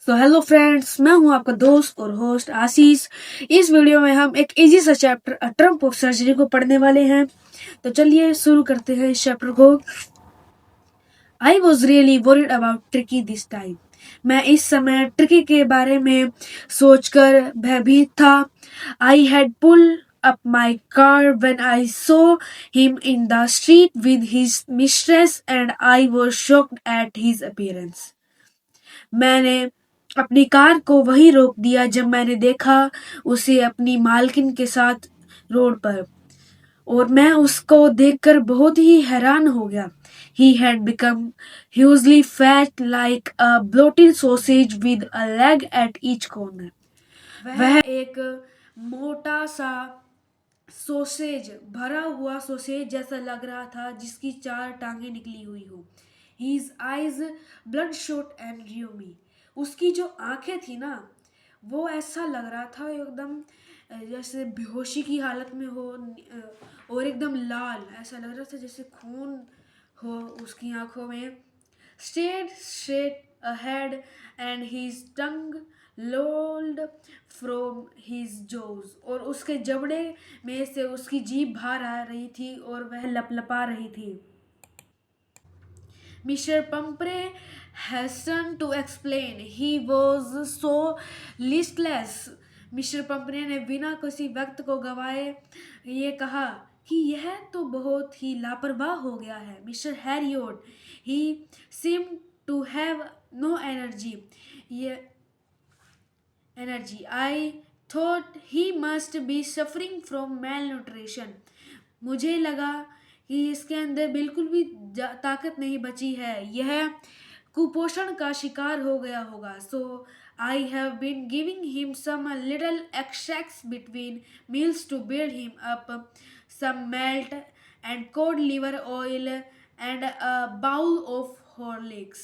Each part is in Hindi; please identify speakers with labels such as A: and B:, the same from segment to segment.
A: तो हेलो फ्रेंड्स, मैं हूं आपका दोस्त और होस्ट आशीष। इस वीडियो में हम एक इजी सा चैप्टर ट्रम्प ऑफ सर्जरी को पढ़ने वाले हैं। तो चलिए शुरू करते हैं इस चैप्टर को। I was really worried about tricky this time. मैं इस समय ट्रिकी के बारे में सोचकर भयभीत था। I had pull up my car when I saw him in the street with his mistress and I was shocked at his appearance. मैंने अपनी कार को वहीं रोक दिया जब मैंने देखा उसे अपनी मालकिन के साथ रोड पर, और मैं उसको देखकर बहुत ही हैरान हो गया। He had become hugely fat like a bloated sausage with a leg at each corner. वह एक मोटा सा सोसेज, भरा हुआ सोसेज जैसा लग रहा था जिसकी 4 टांगे निकली हुई हो। His eyes bloodshot and rheumy. उसकी जो आंखें थी ना, वो ऐसा लग रहा था एकदम जैसे बेहोशी की हालत में हो, और एकदम लाल, ऐसा लग रहा था जैसे खून हो उसकी आंखों में। Stared straight ahead and his tongue lolled from his jaws. और उसके जबड़े में से उसकी जीभ बाहर आ रही थी और वह लपलपा रही थी। Mr. Pumphrey hastened to explain. He was so listless. Mister Pumphrey ने बिना किसी वक्त को गवाए ये कहा कि यह तो बहुत ही लापरवाह हो गया है। Mister Herriot, he seemed to have no energy. I thought he must be suffering from malnutrition. मुझे लगा कि इसके अंदर बिल्कुल भी ताकत नहीं बची है, यह कुपोषण का शिकार हो गया होगा। So I have been giving him some little extracts between meals to build him up, some malt and cod liver oil and a bowl of Horlicks.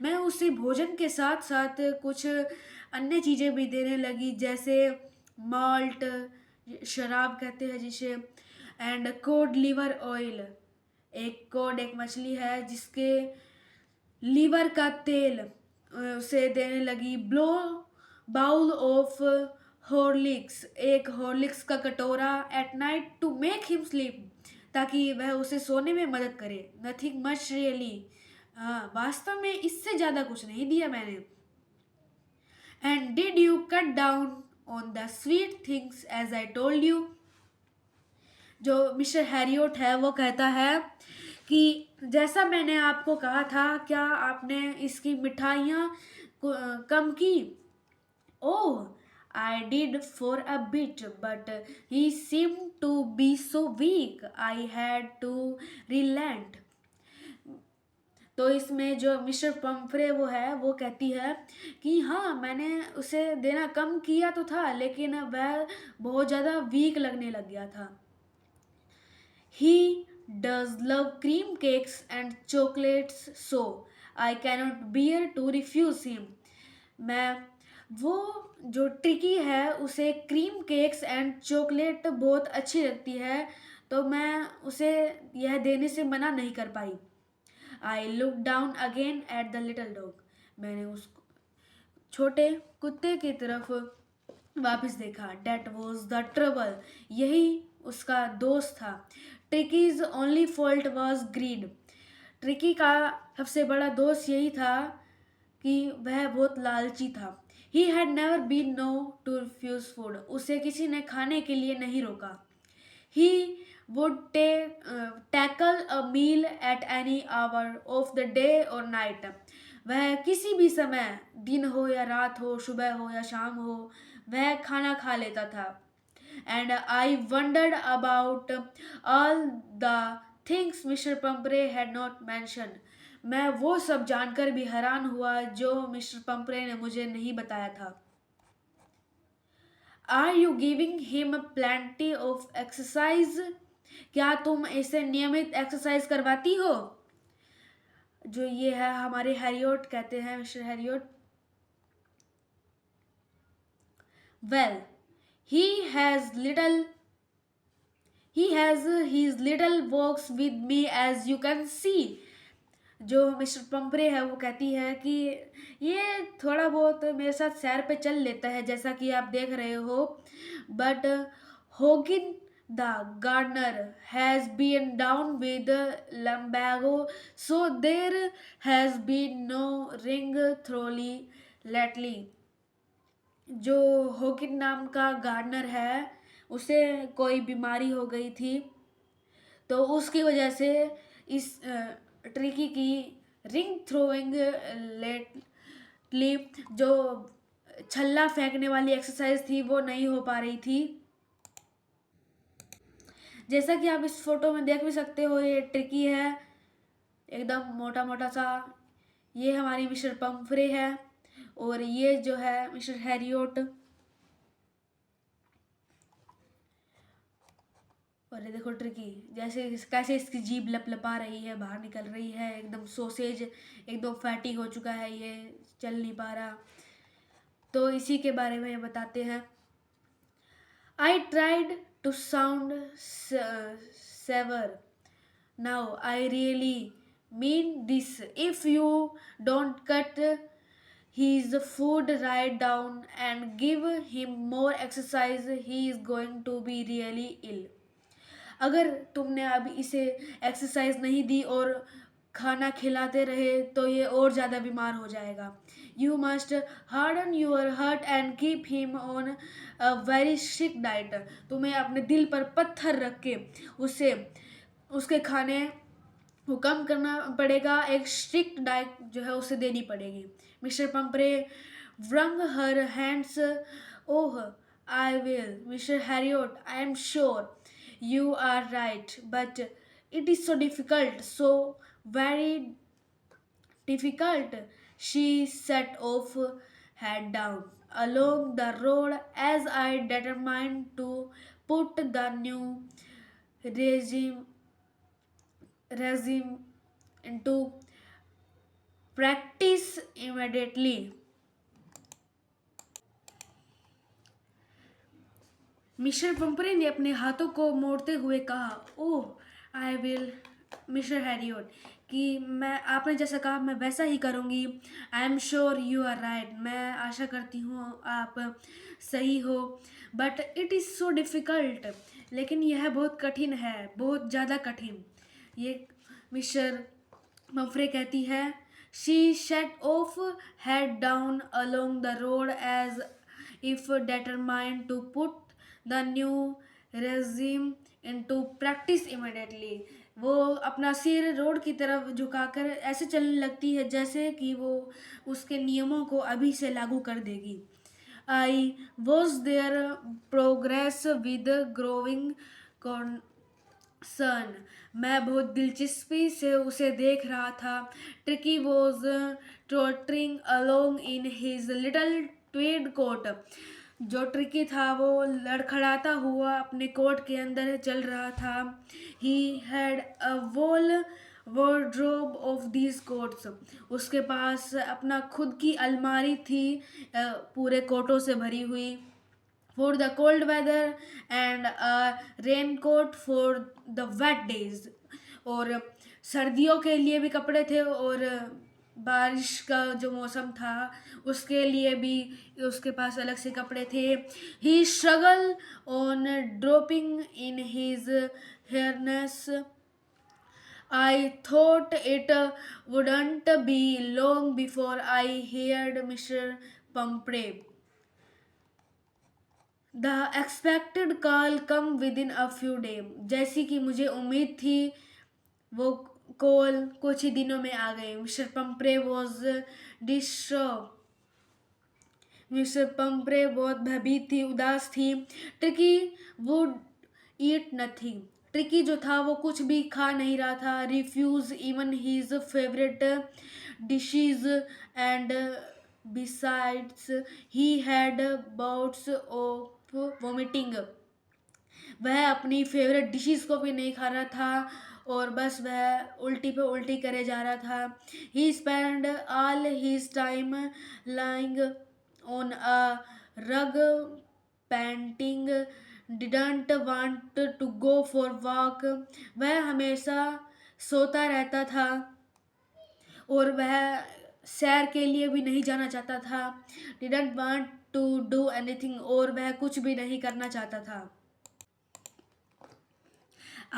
A: मैं उसे भोजन के साथ साथ कुछ अन्य चीज़ें भी देने लगी, जैसे माल्ट, शराब कहते हैं जिसे, एंड कोड लिवर ऑयल। एक कोड एक मछली है जिसके लीवर का तेल उसे देने लगी। ब्लो बाउल ऑफ हॉर्लिक्स, एक हॉर्लिक्स का कटोरा। At night to make him sleep, ताकि वह उसे सोने में मदद करे। नथिंग मच रियली, वास्तव में इससे ज़्यादा कुछ नहीं दिया मैंने। And did you cut down on the sweet things as I told you. जो मिस्टर हैरियोट है वो कहता है कि जैसा मैंने आपको कहा था, क्या आपने इसकी मिठाइयाँ कम की? ओह, I did for a bit, but he seemed to be so weak, I had to relent. तो इसमें जो मिस्टर पंफ्रे वो है वो कहती है कि हाँ, मैंने उसे देना कम किया तो था, लेकिन वह बहुत ज़्यादा वीक लगने लग गया था। He does love cream cakes and chocolates, so I cannot bear to refuse him. वो जो ट्रिकी है उसे क्रीम केक्स एंड चॉकलेट बहुत अच्छी लगती है, तो मैं उसे यह देने से मना नहीं कर पाई। I look down again at the little dog. मैंने उस छोटे कुत्ते की तरफ वापस देखा। डेट वॉज द ट्रबल, यही उसका दोस्त था। Tricki's only fault was greed. Tricki का सबसे बड़ा दोस्त यही था कि वह बहुत लालची था। He had never been known to refuse food, उसे किसी ने खाने के लिए नहीं रोका। He would tackle a meal at any hour of the day और नाइट। वह किसी भी समय, दिन हो या रात हो, सुबह हो या शाम हो, वह खाना खा लेता था। And I wondered about all the things mister Pumphrey had not mention. मैं वो सब जानकर भी हैरान हुआ जो मिस्टर पंपरे ने मुझे नहीं बताया था। Are you giving him plenty of exercise? क्या तुम इसे नियमित एक्सरसाइज करवाती हो? जो ये है हमारे हैरियोट कहते हैं, mister Herriot. Well, he has his little walks with me as you can see. जो मिस्टर पंपरे है वो कहती है कि ये थोड़ा बहुत मेरे साथ सैर पे चल लेता है जैसा कि आप देख रहे हो, but Hodgkin the gardener has been down with lumbago, so there has been no ring throwing lately. जो होगिन नाम का गार्डनर है उसे कोई बीमारी हो गई थी, तो उसकी वजह से इस ट्रिकी की रिंग थ्रोइंग लेटली जो छल्ला फेंकने वाली एक्सरसाइज थी वो नहीं हो पा रही थी। जैसा कि आप इस फोटो में देख भी सकते हो, ये ट्रिकी है एकदम मोटा मोटा सा। ये हमारी मिस्टर पंफरे है और ये जो है मिस्टर हैरियोट। और ये देखो ट्रिकी जैसे कैसे इसकी जीभ लपलपा रही है, बाहर निकल रही है, एकदम सोसेज एकदम फैटी हो चुका है, ये चल नहीं पा रहा। तो इसी के बारे में ये बताते हैं। I tried to sound severe, now I really mean this, if you don't cut his food right down and give him more exercise, he is going to be really ill. अगर तुमने अभी इसे एक्सरसाइज नहीं दी और खाना खिलाते रहे तो ये और ज़्यादा बीमार हो जाएगा। You must harden your heart and keep him on a very strict diet. तुम्हें अपने दिल पर पत्थर रख के उसे उसके खाने को कम करना पड़ेगा, एक स्ट्रिक्ट डाइट जो है उसे देनी पड़ेगी। Mister Pumphrey wrung her hands. Oh, I will, Mr. Harriot, I am sure you are right, but it is so difficult, so very difficult. She set off, head down, along the road as I determined to put the new regime into practice immediately. Mister Pumphrey ने अपने हाथों को मोड़ते हुए कहा, ओह आई विल मिस्टर हैरियोट, कि मैं आपने जैसा कहा मैं वैसा ही करूँगी। I am sure you are right, मैं आशा करती हूँ आप सही हो, but it is so difficult, लेकिन यह बहुत कठिन है, बहुत ज़्यादा कठिन। ये मिस्टर पंपरे कहती है। She set off head down along the road as if determined to put the new regime into practice immediately. वो अपना सिर रोड की तरफ झुकाकर ऐसे चलने लगती है जैसे कि वो उसके नियमों को अभी से लागू कर देगी। I was their progress with growing son, मैं बहुत दिलचस्पी से उसे देख रहा था। Tricki was trotting along in his little tweed coat, जो ट्रिकी था वो लड़खड़ाता हुआ अपने कोट के अंदर चल रहा था। He had a whole wardrobe of these coats, उसके पास अपना खुद की अलमारी थी पूरे कोटों से भरी हुई। for the cold weather and a raincoat for the wet days, और सर्दियों के लिए भी कपड़े थे और बारिश का जो मौसम था उसके लिए भी उसके पास अलग से कपड़े थे। he struggled on dropping in his harness. I thought it wouldn't be long before I heard Mr. Pumphrey the expected call come with in a few day, जैसी कि मुझे उम्मीद थी वो कॉल कुछ ही दिनों में आ गई। Mister Pumphrey was disturb, mister Pumphrey बहुत भयभीत थी, उदास थी। Tricki would eat nothing, Tricki जो था वो कुछ भी खा नहीं रहा था। Refuse even his favourite dishes and besides he had bouts of vomiting, वह अपनी फेवरेट डिशेस को भी नहीं खा रहा था और बस वह उल्टी पे उल्टी करे जा रहा था। He spend all his time lying on a rug panting, didn't want to go for walk, वह हमेशा सोता रहता था और वह सैर के लिए भी नहीं जाना चाहता था। Didn't want to do anything, और वह कुछ भी नहीं करना चाहता था।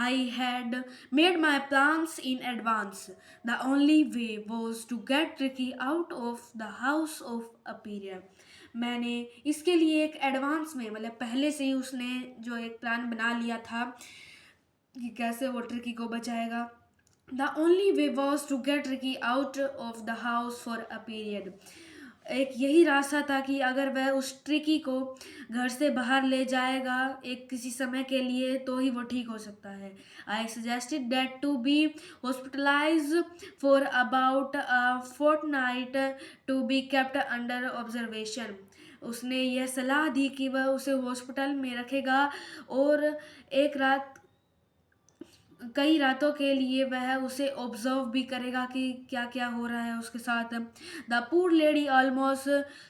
A: I had made my plans in advance. The only way was to get Ricky out of the house of Aperia. मैंने इसके लिए एक एडवांस में, मतलब पहले से ही उसने जो एक प्लान बना लिया था कि कैसे वो ट्रिकी को बचाएगा। The only way was to get Tricki out of the house for a period. एक यही रास्ता था कि अगर वह उस ट्रिकी को घर से बाहर ले जाएगा एक किसी समय के लिए, तो ही वो ठीक हो सकता है। I suggested that to be hospitalise for about a fortnight to be kept under observation. उसने यह सलाह दी कि वह उसे हॉस्पिटल में रखेगा और एक रात, कई रातों के लिए वह उसे ऑब्जर्व भी करेगा कि क्या क्या हो रहा है उसके साथ। The poor lady almost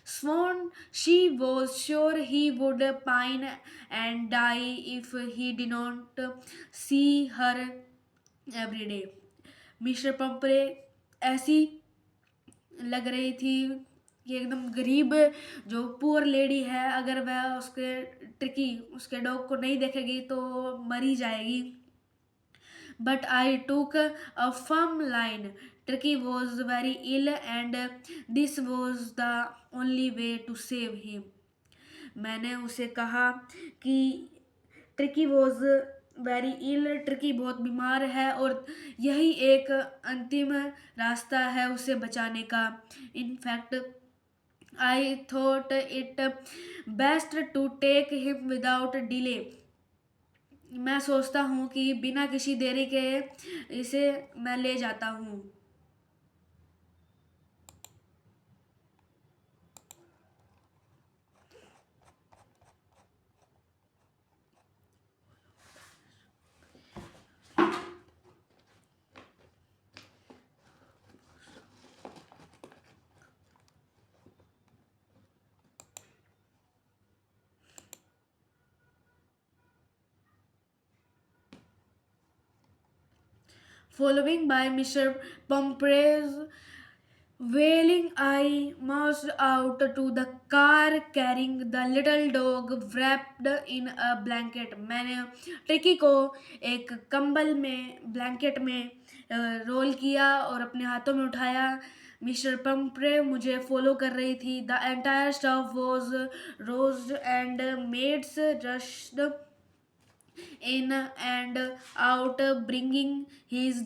A: swoon she was sure he would pine and die if he did not see her every day. Mister Pumphrey ऐसी लग रही थी कि एकदम गरीब जो पुअर लेडी है, अगर वह उसके डॉग को नहीं देखेगी तो मर ही जाएगी। But I took a firm line. Tricky was very ill, and this was the only way to save him. मैंने उसे कहा कि Tricki was very ill, Tricki बहुत बीमार है और यही एक अंतिम रास्ता है उसे बचाने का। In fact I thought it best to take him without delay. मैं सोचता हूँ कि बिना किसी देरी के इसे मैं ले जाता हूँ। Following by Mr. Pumphrey's wailing, I marched out to the car carrying the little dog wrapped in a blanket. मैंने ट्रिकी को एक कंबल में, ब्लैंकेट में रोल किया और अपने हाथों में उठाया। मिस्टर पंपरे मुझे फॉलो कर रही थी। The entire staff was roused and maids rushed in and out, bringing his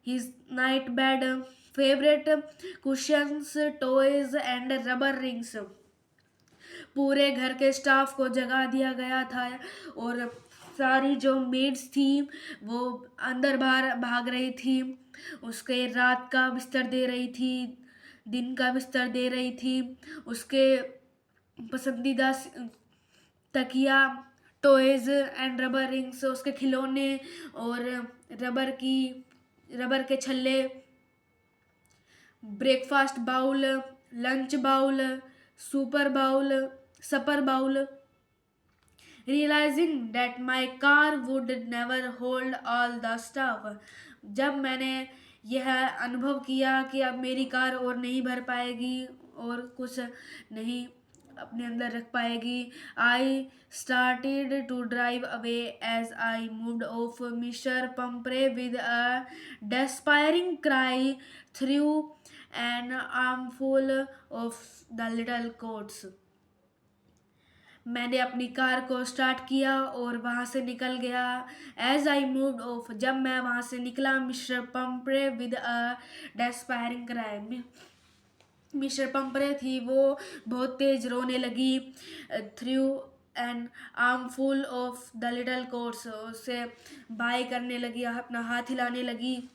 A: his night bed, favorite cushions, toys and rubber rings. पूरे घर के स्टाफ को जगा दिया गया था और सारी जो मेड्स थी वो अंदर बाहर भाग रही थी। उसके रात का बिस्तर दे रही थी, दिन का बिस्तर दे रही थी, उसके पसंदीदा तकिया, टॉयज एंड रबर रिंग्स, उसके खिलौने और रबर के छल्ले, breakfast bowl, lunch bowl, super bowl, supper bowl. Realising that my car would never hold all the stuff. जब मैंने यह अनुभव किया कि अब मेरी कार और नहीं भर पाएगी और कुछ नहीं अपने अंदर रख पाएगी, I started to drive away as I moved off mister Pumphrey with a despairing cry through an armful of the little coats. मैंने अपनी कार को स्टार्ट किया और वहाँ से निकल गया। एज आई मूव्ड ऑफ, जब मैं वहाँ से निकला, mister Pumphrey with a despairing cry, mister Pumphrey थी वो बहुत तेज रोने लगी। Through an arm full of the little course, उससे बाय करने लगी, अपना हाथ हिलाने लगी।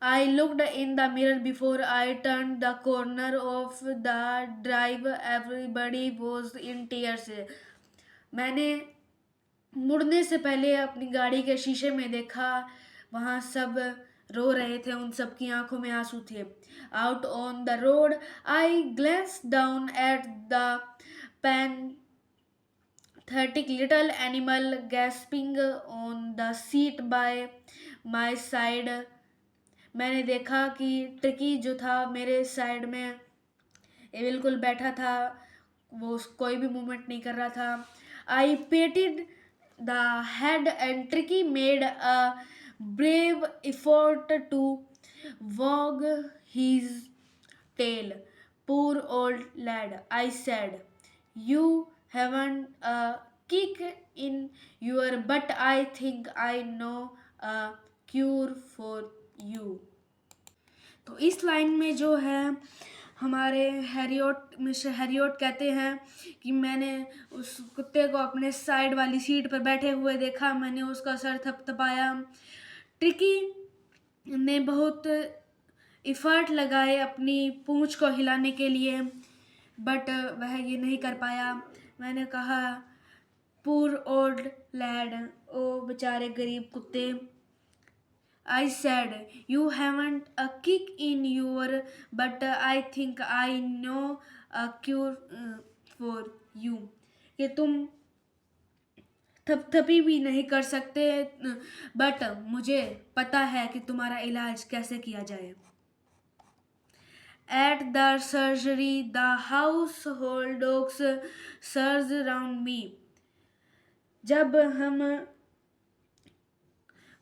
A: I looked in the mirror before I turned the corner of the drive. Everybody was in tears. मैंने मुड़ने से पहले अपनी गाड़ी के शीशे में देखा, वहाँ सब रो रहे थे, उन सब की आंखों में आंसू थे। Out on the road, I glanced down at the pathetic little animal gasping on the seat by my side. मैंने देखा कि ट्रिकी जो था मेरे साइड में ये बिल्कुल बैठा था, वो कोई भी मूवमेंट नहीं कर रहा था। I patted the head and Tricki made a brave effort to wag his tail. Poor old lad, I said. You haven't a kick in your butt. I think I know a cure for you. तो इस लाइन में जो है हमारे हैरियोट मिस्टर हैरियोट कहते हैं कि मैंने उस कुत्ते को अपने साइड वाली सीट पर बैठे हुए देखा, मैंने उसका सर थपथपाया। ट्रिकी ने बहुत इफ़र्ट लगाए अपनी पूंछ को हिलाने के लिए, बट वह ये नहीं कर पाया। मैंने कहा, पुअर ओल्ड लैड, ओ बेचारे गरीब कुत्ते। I said, you haven't a kick in your, but I think I know a cure for you. कि तुम थपथपी भी नहीं कर सकते, बट मुझे पता है कि तुम्हारा इलाज कैसे किया जाए। At the surgery, the household dogs surged around me. जब हम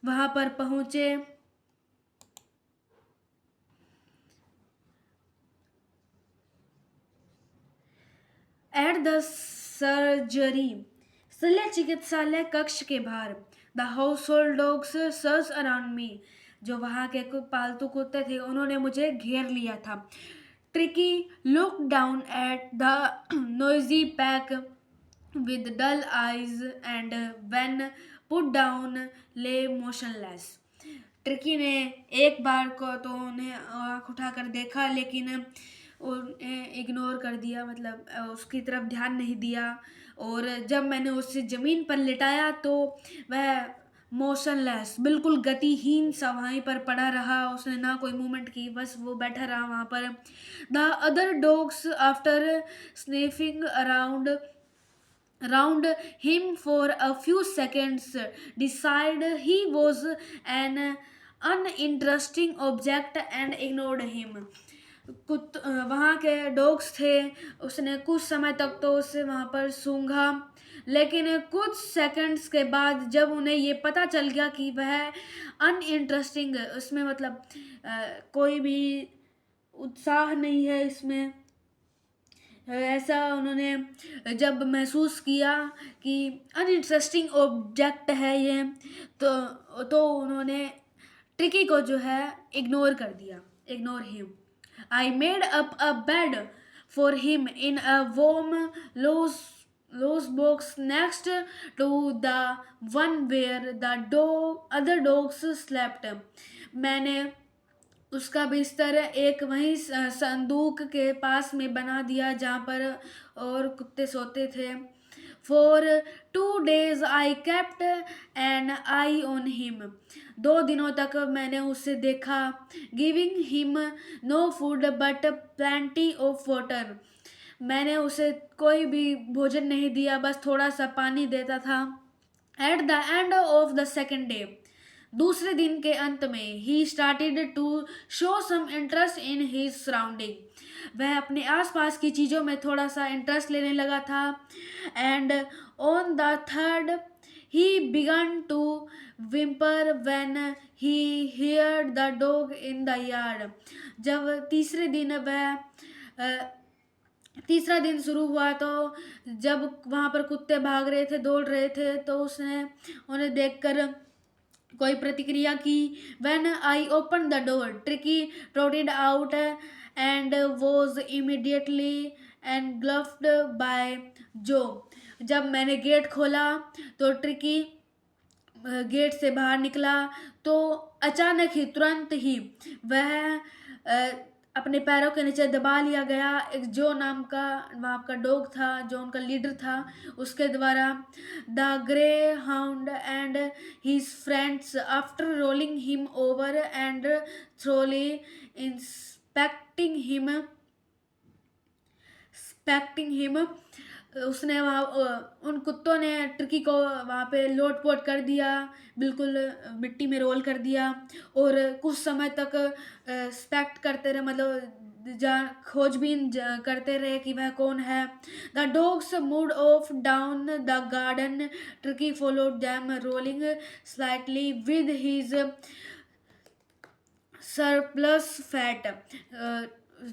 A: वहाँ पर पहुँचे, एट द सर्जरी, शल्य चिकित्सालय कक्ष के बाहर, the house hold dogs search around me, जो वहाँ के पालतू कुत्ते थे उन्होंने मुझे घेर लिया था। Tricky look down at the noisy pack with dull eyes and when put down lay motionless. Tricky ने एक बार को तो उन्हें आँख उठाकर देखा, लेकिन उन्हें इग्नोर कर दिया, मतलब उसकी तरफ ध्यान नहीं दिया। और जब मैंने उसे ज़मीन पर लिटाया तो वह मोशनलेस, बिल्कुल गतिहीन सा वहीं पर पड़ा रहा। उसने ना कोई मूवमेंट की, बस वो बैठा रहा वहाँ पर। The other dogs after sniffing around him for a few seconds decided he was an uninteresting object and ignored him. वहाँ के डॉग्स थे, उसने कुछ समय तक तो उसे वहाँ पर सूंघा, लेकिन कुछ सेकंड्स के बाद जब उन्हें ये पता चल गया कि वह अनइंटरेस्टिंग, उसमें मतलब कोई भी उत्साह नहीं है इसमें, ऐसा उन्होंने जब महसूस किया कि अनइंटरेस्टिंग ऑब्जेक्ट है ये, तो उन्होंने ट्रिकी को जो है इग्नोर कर दिया, ignore him. I made up a bed for him in a warm loose box next to the one where the other dogs slept. मैंने उसका बिस्तर एक वहीं संदूक के पास में बना दिया जहाँ पर और कुत्ते सोते थे। For 2 days I kept an eye on him. 2 दिनों तक मैंने उसे देखा। Giving him no food but plenty of water. मैंने उसे कोई भी भोजन नहीं दिया, बस थोड़ा सा पानी देता था। At the end of the second day, दूसरे दिन के अंत में, he started to show some interest in his surrounding. वह अपने आसपास की चीज़ों में थोड़ा सा इंटरेस्ट लेने लगा था। And on the third he began to whimper when he heard the dog in the yard. जब तीसरा दिन शुरू हुआ तो जब वहाँ पर कुत्ते भाग रहे थे, दौड़ रहे थे, तो उसने उन्हें देखकर कोई प्रतिक्रिया की। When I opened the door, Tricky trotted out and was immediately engulfed by Joe. जब मैंने गेट खोला तो ट्रिकी गेट से बाहर निकला तो अचानक ही, तुरंत ही वह अपने पैरों के नीचे दबा लिया गया। एक जो नाम का वहाँ का डॉग था, जो उनका लीडर था, उसके द्वारा। The grey hound and his friends after rolling him over and thoroughly inspecting him उसने वहाँ उन कुत्तों ने ट्रिकी को वहाँ पे लोट-पोट कर दिया, बिल्कुल मिट्टी में रोल कर दिया और कुछ समय तक सस्पेक्ट करते रहे, मतलब खोजबीन करते रहे कि वह कौन है। The dogs moved of down the garden, tricky followed them rolling slightly with his surplus fat.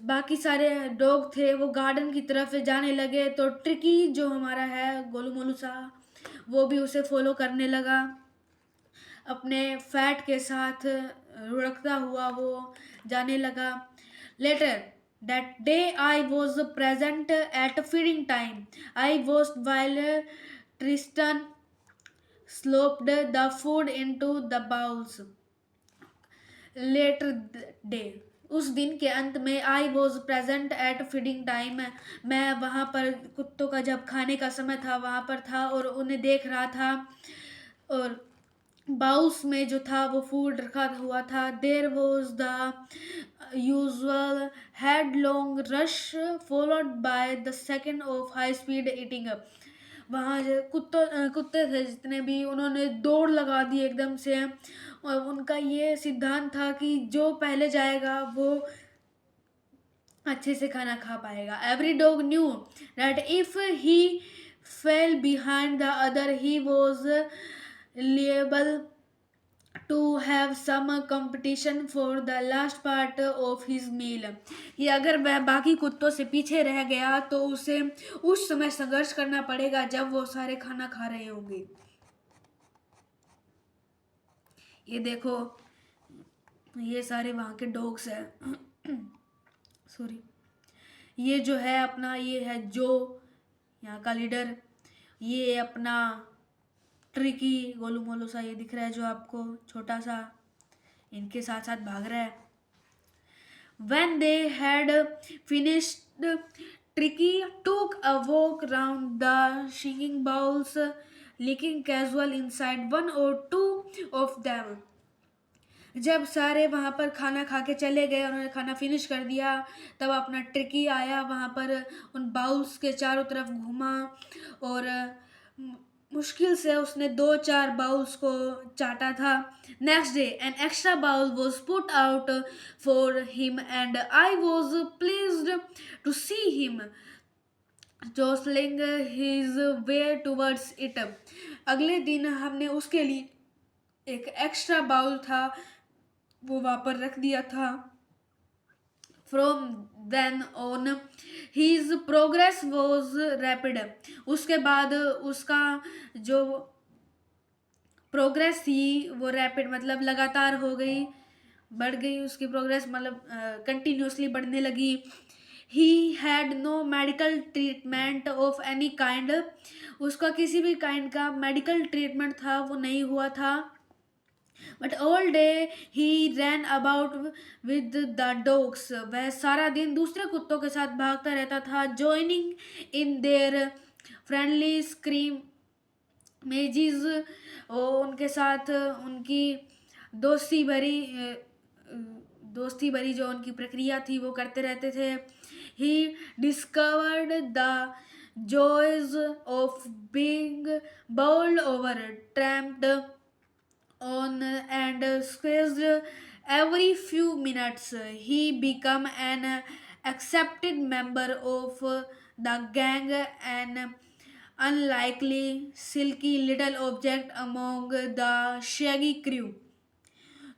A: बाकी सारे डॉग थे वो गार्डन की तरफ जाने लगे, तो ट्रिकी जो हमारा है गोलू मोलू सा, वो भी उसे फॉलो करने लगा अपने फैट के साथ लुढ़कता हुआ वो जाने लगा। Later that day I was present at feeding time. I was while Tristan slopped the food into the bowls. Later day, उस दिन के अंत में, I was present at feeding time, मैं वहाँ पर कुत्तों का जब खाने का समय था वहाँ पर था और उन्हें देख रहा था, और बाउल्स में जो था वो फूड रखा हुआ था। There was the usual headlong rush followed by the second of high speed eating. वहाँ जो कुत्ते थे जितने भी, उन्होंने दौड़ लगा दी एकदम से, और उनका ये सिद्धांत था कि जो पहले जाएगा वो अच्छे से खाना खा पाएगा। Every dog knew that if he fail behind the other he was liable to have some competition for the last part of his meal। कि अगर वह बाकी कुत्तों से पीछे रह गया तो उसे उस समय संघर्ष करना पड़ेगा जब वो सारे खाना खा रहे होंगे। ये देखो, ये सारे वहाँ के डॉग्स हैं। सॉरी, ये जो है अपना, ये है जो यहाँ का लीडर, ये अपना ट्रिकी गोलू मोलू सा, ये दिख रहा है जो आपको छोटा सा, इनके साथ साथ भाग रहा है। When they had finished, Tricky took a walk round the singing bowls, licking casual inside one or two of them। जब सारे वहाँ पर खाना खा के चले गए, उन्होंने खाना फिनिश कर दिया, तब अपना ट्रिकी आया वहाँ पर, उन बाउल्स के चारों तरफ घूमा और मुश्किल से उसने 2-4 बाउल्स को चाटा था। Next day an extra bowl was put out for him and I was pleased to see him jostling his way towards it। अगले दिन हमने उसके लिए एक एक्स्ट्रा बाउल था वो वहाँ पर रख दिया था। From then on his progress was rapid। उसके बाद उसका जो प्रोग्रेस थी वो रैपिड, मतलब लगातार हो गई, बढ़ गई उसकी प्रोग्रेस, मतलब कंटिन्यूसली बढ़ने लगी। He had no medical treatment of any kind. उसका किसी भी काइंड का मेडिकल ट्रीटमेंट था वो नहीं हुआ था। But all day he ran about with the dogs. वह सारा दिन दूसरे कुत्तों के साथ भागता रहता था, joining in their friendly scrimmages. और उनके साथ उनकी दोस्ती भरी जो उनकी प्रक्रिया थी वो करते रहते थे। He discovered the joys of being bowled over, tramped on and squeezed every few minutes। He became an accepted member of the gang, an unlikely silky little object among the shaggy crew।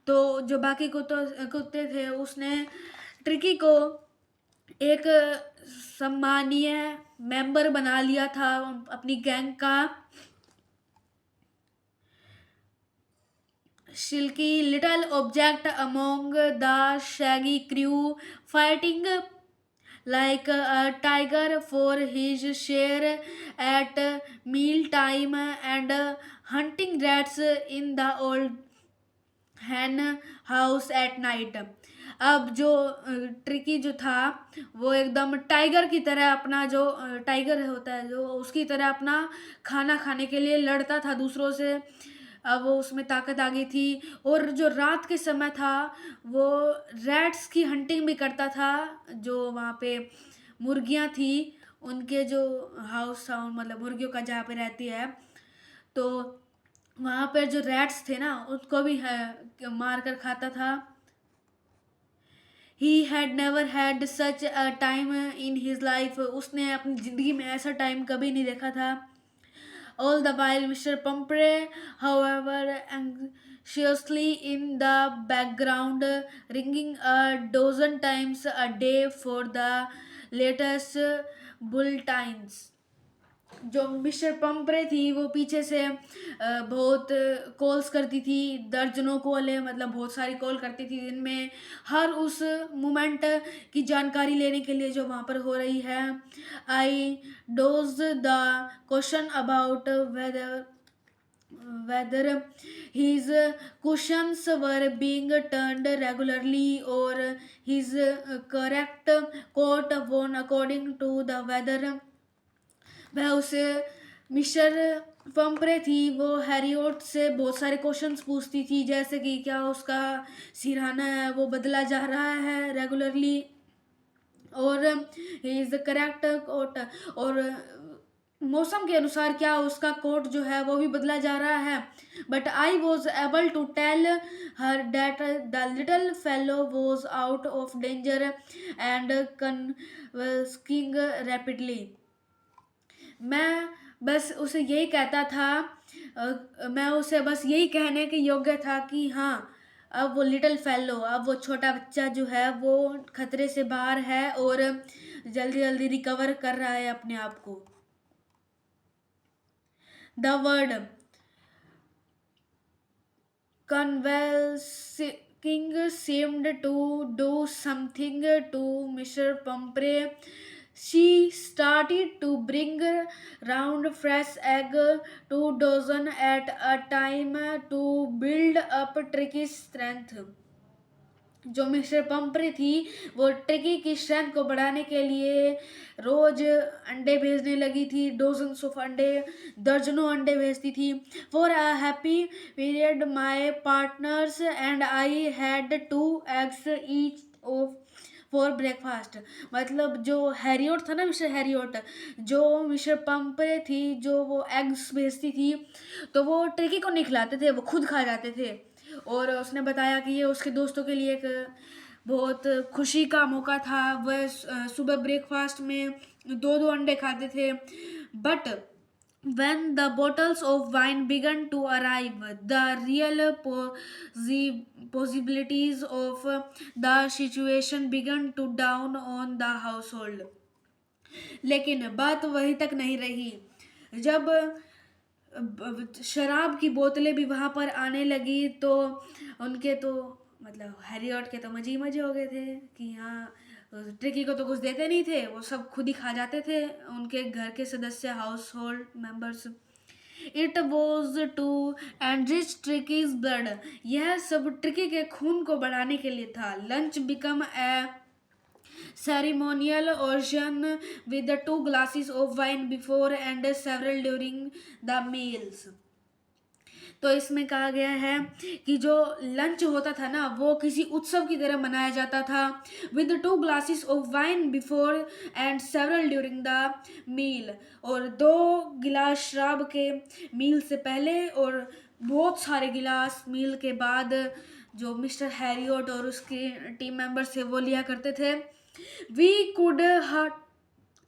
A: तो जो बाकी कुत्ते थे, उसने ट्रिकी को एक सम्मानीय मेंबर बना लिया था अपनी गैंग का। Silky little object among the shaggy crew, fighting like a tiger for his share at mealtime and hunting rats in the old hen house at night। अब जो ट्रिकी जो था वो एकदम टाइगर की तरह, अपना जो टाइगर होता है जो, उसकी तरह अपना खाना खाने के लिए लड़ता था दूसरों से। अब वो उसमें ताकत आ गई थी, और जो रात के समय था वो रैट्स की हंटिंग भी करता था। जो वहाँ पे मुर्गियाँ थी उनके जो हाउस साउंड मतलब मुर्गियों का जहाँ पे रहती है, तो वहाँ पर जो रैट्स थे ना उसको भी मार कर खाता था। He had never had such a time in his life, उसने अपनी ज़िंदगी में ऐसा टाइम कभी नहीं देखा था। All the while, Mr. Pumphrey, however, anxiously in the background, ringing a dozen times a day for the latest bulletins. जो मिस्टर पंपरे थी वो पीछे से बहुत कॉल्स करती थी, दर्जनों कॉल मतलब बहुत सारी कॉल करती थी दिन में, हर उस मोमेंट की जानकारी लेने के लिए जो वहाँ पर हो रही है। I dodge the question about whether his cushions were being turned regularly or his correct coat worn according to the weather। वह उसे मिस्टर पंपरे थी वो हैरियोट से बहुत सारे क्वेश्चंस पूछती थी, जैसे कि क्या उसका सिरहाना है वो बदला जा रहा है रेगुलरली, और इज करेक्ट कोट, और मौसम के अनुसार क्या उसका कोट जो है वो भी बदला जा रहा है। But I was able to tell her that the little fellow was out of danger and conversing rapidly. मैं बस उसे यही कहता था, मैं उसे बस यही कहने के योग्य था कि हाँ, अब वो लिटिल फेलो, अब वो छोटा बच्चा जो है वो खतरे से बाहर है और जल्दी जल्दी रिकवर कर रहा है अपने आप को। The word conversing seemed to do something to Mr. Pumphrey. She started to bring round fresh egg 2 dozen at a time to build up Tricky's strength। जो मिस्टर पंपरे थी वो ट्रिकी की स्ट्रेंथ को बढ़ाने के लिए रोज अंडे भेजने लगी थी, डोजन्स ऑफ अंडे, दर्जनों अंडे भेजती थी। For a happy period my partners and I had 2 eggs each of for breakfast. मतलब जो हैरियोट था ना, मिस्टर हैरियोट, जो मिस्टर पंपरे थी जो वो एग्स भेजती थी, तो वो ट्रिकी को नहीं खिलाते थे, वो खुद खा जाते थे। और उसने बताया कि ये उसके दोस्तों के लिए एक बहुत खुशी का मौका था। वह सुबह ब्रेकफास्ट में 2 अंडे खाते थे। But when the bottles of wine began to arrive, the real possibilities of the situation began to dawn on the household। लेकिन बात वहीं तक नहीं रही। जब शराब की बोतलें भी वहाँ पर आने लगी तो उनके तो मतलब हैरियट के तो मजे ही मजे हो गए थे कि हाँ, ट्रिकी को तो कुछ देते नहीं थे, वो सब खुद ही खा जाते थे उनके घर के सदस्य, household members. It was to enrich Tricki's blood, यह सब ट्रिकी के खून को बढ़ाने के लिए था। Lunch become a ceremonial occasion with the 2 glasses of wine before and several during the meals। तो इसमें कहा गया है कि जो लंच होता था ना वो किसी उत्सव की तरह मनाया जाता था, with 2 glasses of wine before and several during the meal, और 2 गिलास शराब के मील से पहले और बहुत सारे गिलास मील के बाद जो मिस्टर हैरियोट और उसके टीम मेंबर्स थे वो लिया करते थे। We could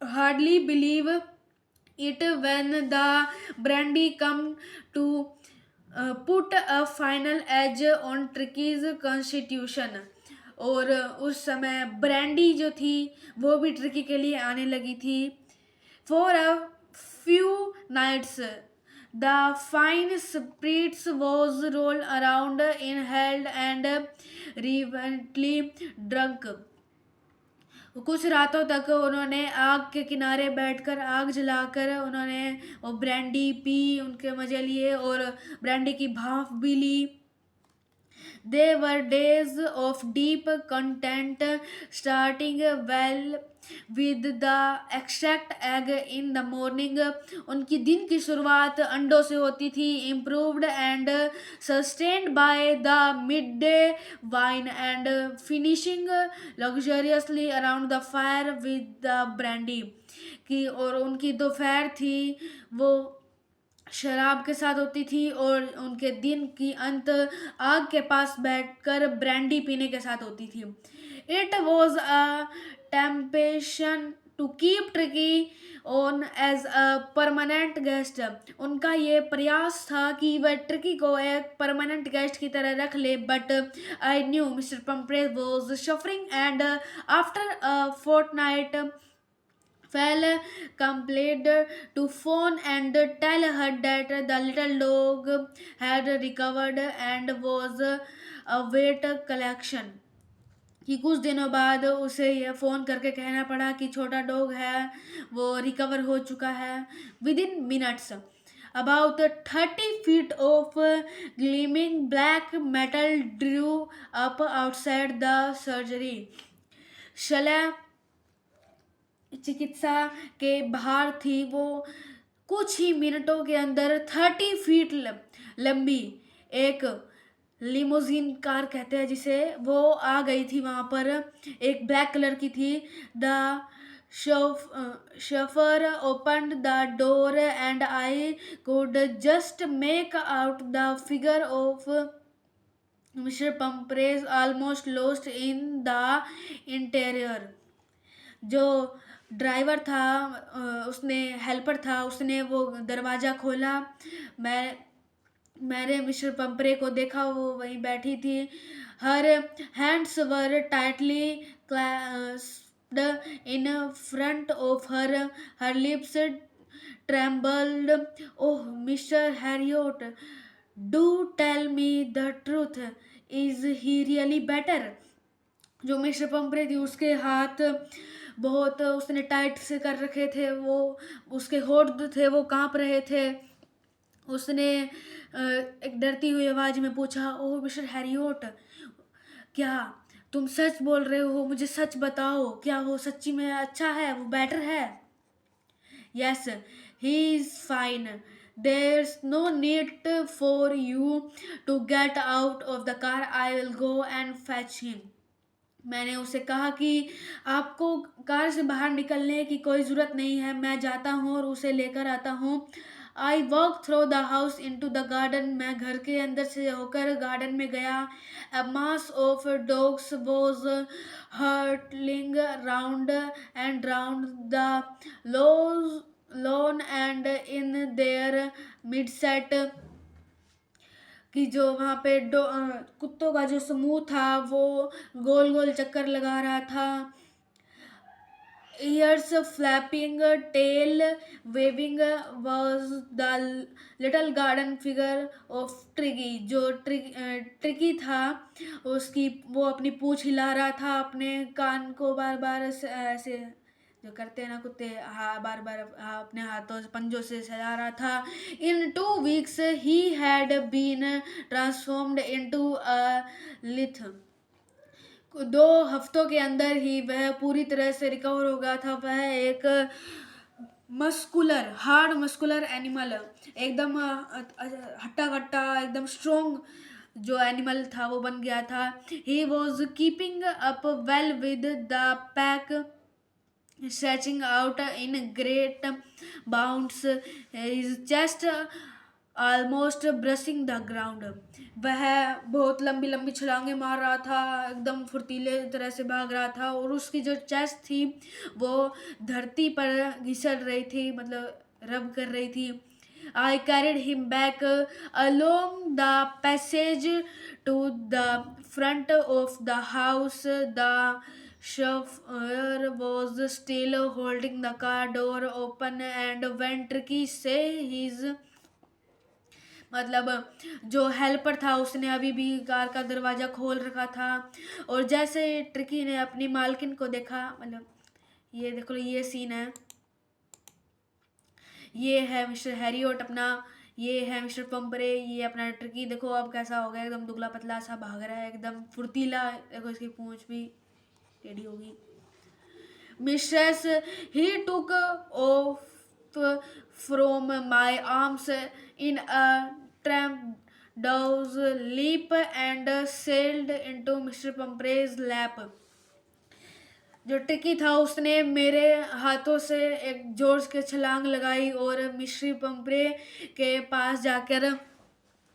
A: hardly believe it when the brandy come to put a final edge on Tricky's constitution। और उस समय ब्रांडी जो थी वो भी ट्रिकी के लिए आने लगी थी। For a few nights the fine spirits was rolled around, inhaled and reverently drunk। कुछ रातों तक उन्होंने आग के किनारे बैठकर, आग जलाकर उन्होंने वो ब्रांडी पी, उनके मजे लिए और ब्रांडी की भाप भी ली। They were days of deep content, starting well with the extract egg in the morning. उनकी दिन की शुरुआत अंडों से होती थी, improved and sustained by the midday wine, and finishing luxuriously around the fire with the brandy. कि और उनकी दोपहर थी वो शराब के साथ होती थी, और उनके दिन की अंत आग के पास बैठकर ब्रांडी पीने के साथ होती थी. It was a temptation to keep Tricki on as a permanent guest. उनका ये प्रयास था कि वह ट्रिकी को एक परमानेंट गेस्ट की तरह रख ले, but I knew mister Pumphrey was suffering, and after a fortnight fell compelled to phone and tell her that the little dog had recovered and was await collection. कि कुछ दिनों बाद उसे यह फ़ोन करके कहना पड़ा कि छोटा डॉग है वो रिकवर हो चुका है. With in minutes about 30 feet of gleaming black metal drew up outside the surgery. शल्य चिकित्सा के बाहर थी, वो कुछ ही मिनटों के अंदर 30 फीट लंबी एक लिमोजीन कार कहते हैं जिसे, वो आ गई थी वहाँ पर. एक ब्लैक कलर की थी. The chauffeur opened the door and I could just make out the figure of Mr. Pumphrey almost lost in the interior. जो ड्राइवर था, उसने हेल्पर था, उसने वो दरवाज़ा खोला. मैंने मिस्टर पंपरे को देखा, वो वहीं बैठी थी. Her hands were tightly clasped in front of her lips trembled. Oh mister Herriot, do tell me the truth, is he really better. जो मिस्टर पंपरे थी उसके हाथ बहुत उसने टाइट से कर रखे थे, वो उसके होठ थे वो कांप रहे थे. उसने एक डरती हुई आवाज़ में पूछा, ओह मिस्टर हैरियोट, क्या तुम सच बोल रहे हो? मुझे सच बताओ, क्या वो सच्ची में अच्छा है, वो बेटर है? Yes, he is fine. There's no need for you to get out of the car. I will go and fetch him. मैंने उसे कहा कि आपको कार से बाहर निकलने की कोई ज़रूरत नहीं है, मैं जाता हूँ और उसे लेकर आता हूँ. I walk through the house into the garden. मैं घर के अंदर से होकर गार्डन में गया. A mass of dogs was hurtling round and round the lawn and in their midst. कि जो वहाँ पे कुत्तों का जो समूह था वो गोल गोल चक्कर लगा रहा था. Ears flapping, tail waving was the little garden figure of Tricki. जो ट्रिकी था उसकी वो अपनी पूंछ हिला रहा था, अपने कान को बार बार ऐसे जो करते हैं ना कुत्ते, हाँ बार बार अपने हाथों से पंजों से हिला रहा था. इन 2 weeks he had been transformed into a लिथ. 2 हफ्तों के अंदर ही वह पूरी तरह से रिकवर हो गया था. वह एक मस्कुलर, हार्ड मस्कुलर एनिमल, एकदम हट्टा कट्टा, एकदम स्ट्रोंग जो एनिमल था वो बन गया था. He was keeping up well with the pack, stretching out in great bounds, his chest almost brushing the ground. वह बहुत लंबी लंबी छलांगे मार रहा था, एकदम फुर्तीले तरह से भाग रहा था, और उसकी जो चेस्ट थी वो धरती पर घिसड़ रही थी, मतलब रब कर रही थी. I carried him back along the passage to the front of the house. The chauffeur was still holding the car door open, and when Tricky say his, मतलब जो हेल्पर था उसने अभी भी कार का दरवाज़ा खोल रखा था. और जैसे ट्रिकी ने अपनी मालकिन को देखा, मतलब ये देखो ये सीन है, ये है मिस्टर हैरियोट अपना ये है मिस्टर पंपरे, ये अपना ट्रिकी देखो अब कैसा हो गया, एकदम दुबला पतला सा भाग रहा है, एकदम फुर्तीला। देखो इसकी पूंछ भी टेढ़ी होगी। Mistress, he took off from my arms in a tremendous leap and sailed into Mr. Pomfrey's lap. जो टिकी था उसने मेरे हाथों से एक जोर के छलांग लगाई और मिस्ट्री पंपरे के पास जाकर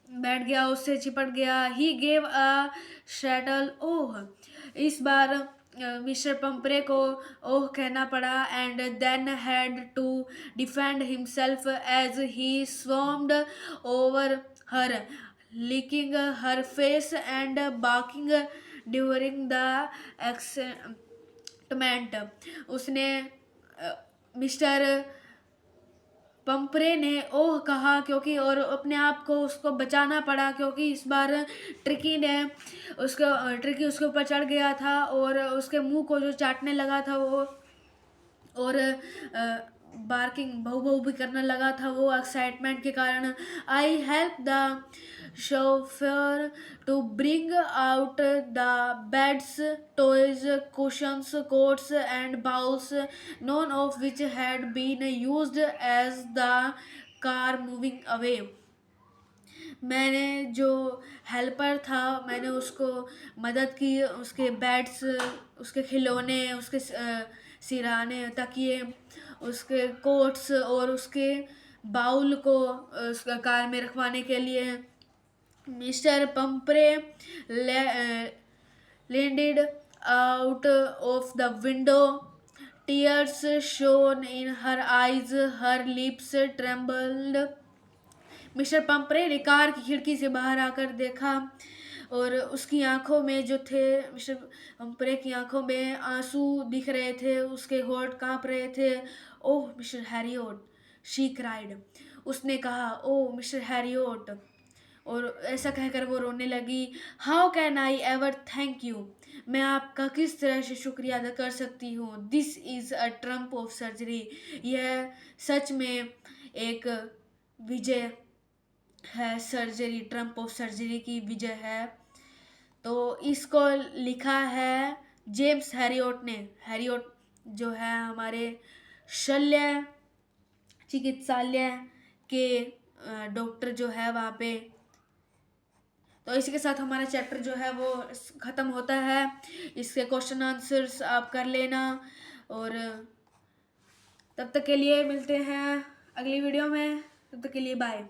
A: बैठ गया, उससे चिपट गया। ही गेव अ शटल ओह, इस बार मिस्टर पंपरे को ओह कहना पड़ा। And then had to defend himself as he swamped over her, licking her face and barking during the excitement. उसने मिस्टर पंपरे ने ओह कहा क्योंकि और अपने आप को उसको बचाना पड़ा, क्योंकि इस बार ट्रिकी ने ट्रिकी उसके ऊपर चढ़ गया था और उसके मुंह को जो चाटने लगा था वो, और बार्किंग भौ भौ भी करने लगा था वो एक्साइटमेंट के कारण। I help the chauffeur to bring out the beds, toys, cushions, coats and bowls, none of which had been used as the car moving away. मैंने जो हेल्पर था मैंने उसको मदद की, उसके बेड्स, उसके खिलौने, उसके सिराने, तकिए, उसके कोट्स और उसके बाउल को उसका कार में रखवाने के लिए। Mister Pumphrey landed out of the window, tears shone in her eyes, her lips trembled. Mister Pumphrey ने कार की खिड़की से बाहर आकर देखा और उसकी आंखों में जो थे, मिस्टर पंपरे की आंखों में आंसू दिख रहे थे, उसके होठ कांप रहे थे। ओह मिस्टर हैरियोट, शी क्राइड, उसने कहा ओह मिस्टर हैरियोट, और ऐसा कहकर वो रोने लगी। How can I ever thank you, मैं आपका किस तरह से शुक्रिया अदा कर सकती हूँ। This is a Trump of surgery, यह सच में एक विजय है, सर्जरी, ट्रम्प ऑफ सर्जरी की विजय है। तो इसको लिखा है जेम्स हैरियोट ने। हैरियोट जो है हमारे शल्य चिकित्सालय के डॉक्टर जो है वहाँ पे। तो इसी के साथ हमारा चैप्टर जो है वो ख़त्म होता है। इसके क्वेश्चन आंसर्स आप कर लेना, और तब तक के लिए मिलते हैं अगली वीडियो में। तब तक के लिए बाय।